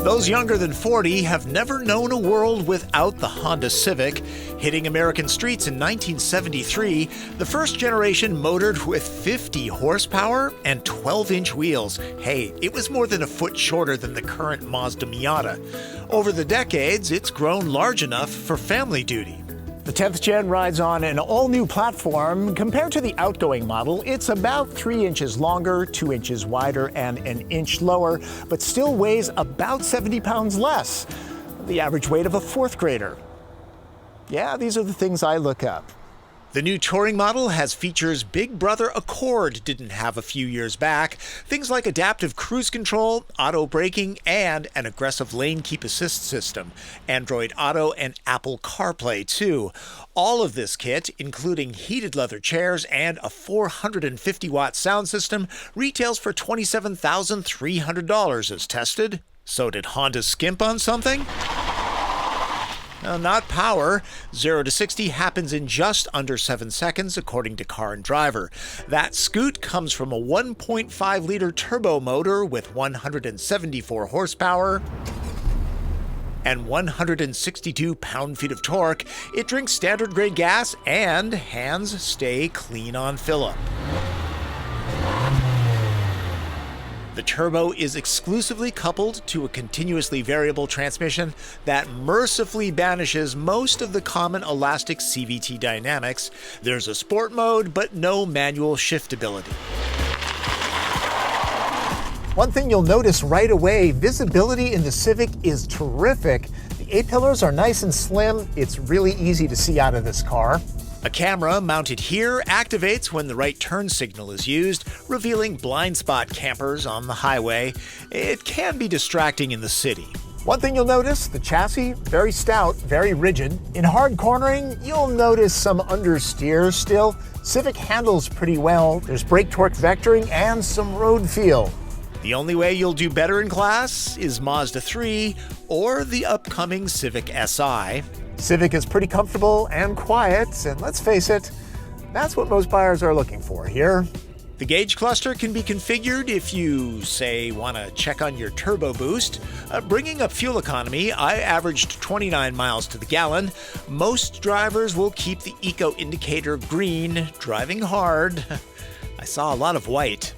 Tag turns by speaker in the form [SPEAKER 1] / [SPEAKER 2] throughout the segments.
[SPEAKER 1] Those younger than 40 have never known a world without the Honda Civic. Hitting American streets in 1973, the first generation motored with 50 horsepower and 12-inch wheels. Hey, it was more than a foot shorter than the current Mazda Miata. Over the decades, it's grown large enough for family duty.
[SPEAKER 2] The 10th Gen rides on an all-new platform. Compared to the outgoing model, it's about 3 inches longer, 2 inches wider, and an inch lower, but still weighs about 70 pounds less, the average weight of a fourth grader. Yeah, these are the things I look up.
[SPEAKER 1] The new touring model has features Big Brother Accord didn't have a few years back. Things like adaptive cruise control, auto braking, and an aggressive lane keep assist system. Android Auto and Apple CarPlay too. All of this kit, including heated leather chairs and a 450-watt sound system, retails for $27,300 as tested. So did Honda skimp on something? Not power. 0 to 60 happens in just under 7 seconds, according to Car and Driver. That scoot comes from a 1.5-liter turbo motor with 174 horsepower and 162 pound-feet of torque. It drinks standard-grade gas, and hands stay clean on fill-up. The turbo is exclusively coupled to a continuously variable transmission that mercifully banishes most of the common elastic CVT dynamics. There's a sport mode, but no manual shiftability.
[SPEAKER 2] One thing you'll notice right away, visibility in the Civic is terrific. The A-pillars are nice and slim. It's really easy to see out of this car.
[SPEAKER 1] A camera mounted here activates when the right turn signal is used, revealing blind spot campers on the highway. It can be distracting in the city.
[SPEAKER 2] One thing you'll notice, the chassis, very stout, very rigid. In hard cornering, you'll notice some understeer still. Civic handles pretty well. There's brake torque vectoring and some road feel.
[SPEAKER 1] The only way you'll do better in class is Mazda 3 or the upcoming Civic Si.
[SPEAKER 2] Civic is pretty comfortable and quiet, and let's face it, that's what most buyers are looking for here.
[SPEAKER 1] The gauge cluster can be configured if you, say, want to check on your turbo boost. Bringing up fuel economy, I averaged 29 miles to the gallon. Most drivers will keep the eco indicator green, driving hard. I saw a lot of white.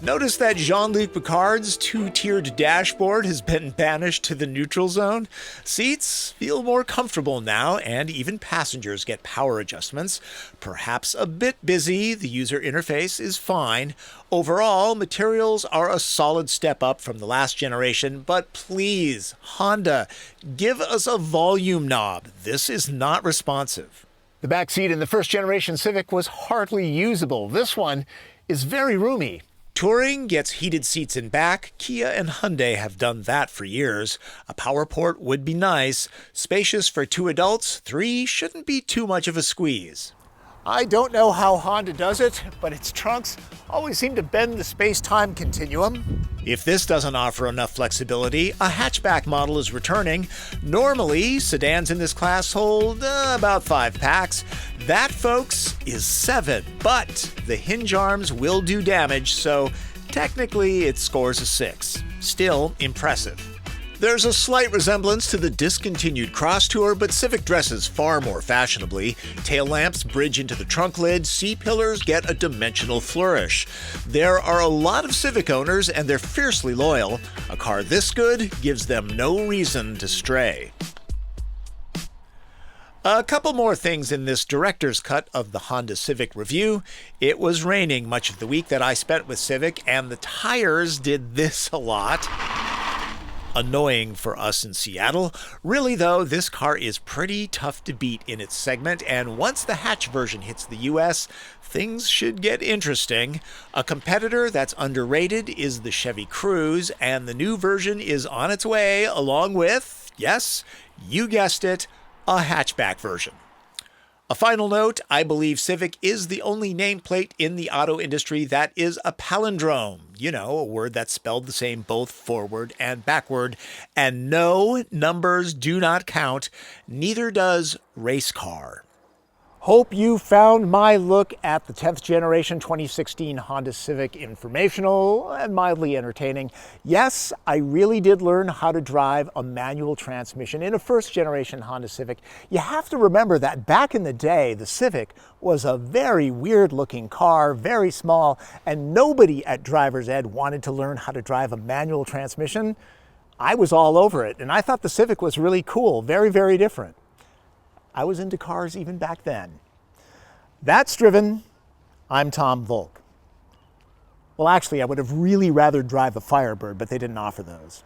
[SPEAKER 1] Notice that Jean-Luc Picard's two-tiered dashboard has been banished to the neutral zone. Seats feel more comfortable now, and even passengers get power adjustments. Perhaps a bit busy, the user interface is fine. Overall, materials are a solid step up from the last generation, but please, Honda, give us a volume knob. This is not responsive.
[SPEAKER 2] The back seat in the first generation Civic was hardly usable. This one is very roomy.
[SPEAKER 1] Touring gets heated seats in back. Kia and Hyundai have done that for years. A power port would be nice. Spacious for 2 adults, 3 shouldn't be too much of a squeeze.
[SPEAKER 2] I don't know how Honda does it, but its trunks always seem to bend the space-time continuum.
[SPEAKER 1] If this doesn't offer enough flexibility, a hatchback model is returning. Normally, sedans in this class hold about 5 packs. That, folks, is 7, but the hinge arms will do damage, so technically it scores a 6. Still impressive. There's a slight resemblance to the discontinued Cross Tour, but Civic dresses far more fashionably. Tail lamps bridge into the trunk lid, C-pillars get a dimensional flourish. There are a lot of Civic owners, and they're fiercely loyal. A car this good gives them no reason to stray. A couple more things in this director's cut of the Honda Civic review. It was raining much of the week that I spent with Civic, and the tires did this a lot. Annoying for us in Seattle. Really though, this car is pretty tough to beat in its segment, and once the hatch version hits the US, things should get interesting. A competitor that's underrated is the Chevy Cruze, and the new version is on its way along with, yes, you guessed it, a hatchback version. A final note, I believe Civic is the only nameplate in the auto industry that is a palindrome. You know, a word that's spelled the same both forward and backward. And no, numbers do not count. Neither does race car.
[SPEAKER 2] Hope you found my look at the 10th generation 2016 Honda Civic informational and mildly entertaining. Yes, I really did learn how to drive a manual transmission in a first generation Honda Civic. You have to remember that back in the day, the Civic was a very weird looking car, very small, and nobody at Driver's Ed wanted to learn how to drive a manual transmission. I was all over it, and I thought the Civic was really cool, very, very different. I was into cars even back then. That's Driven. I'm Tom Voelk. Well, actually, I would have really rather drive a Firebird, but they didn't offer those.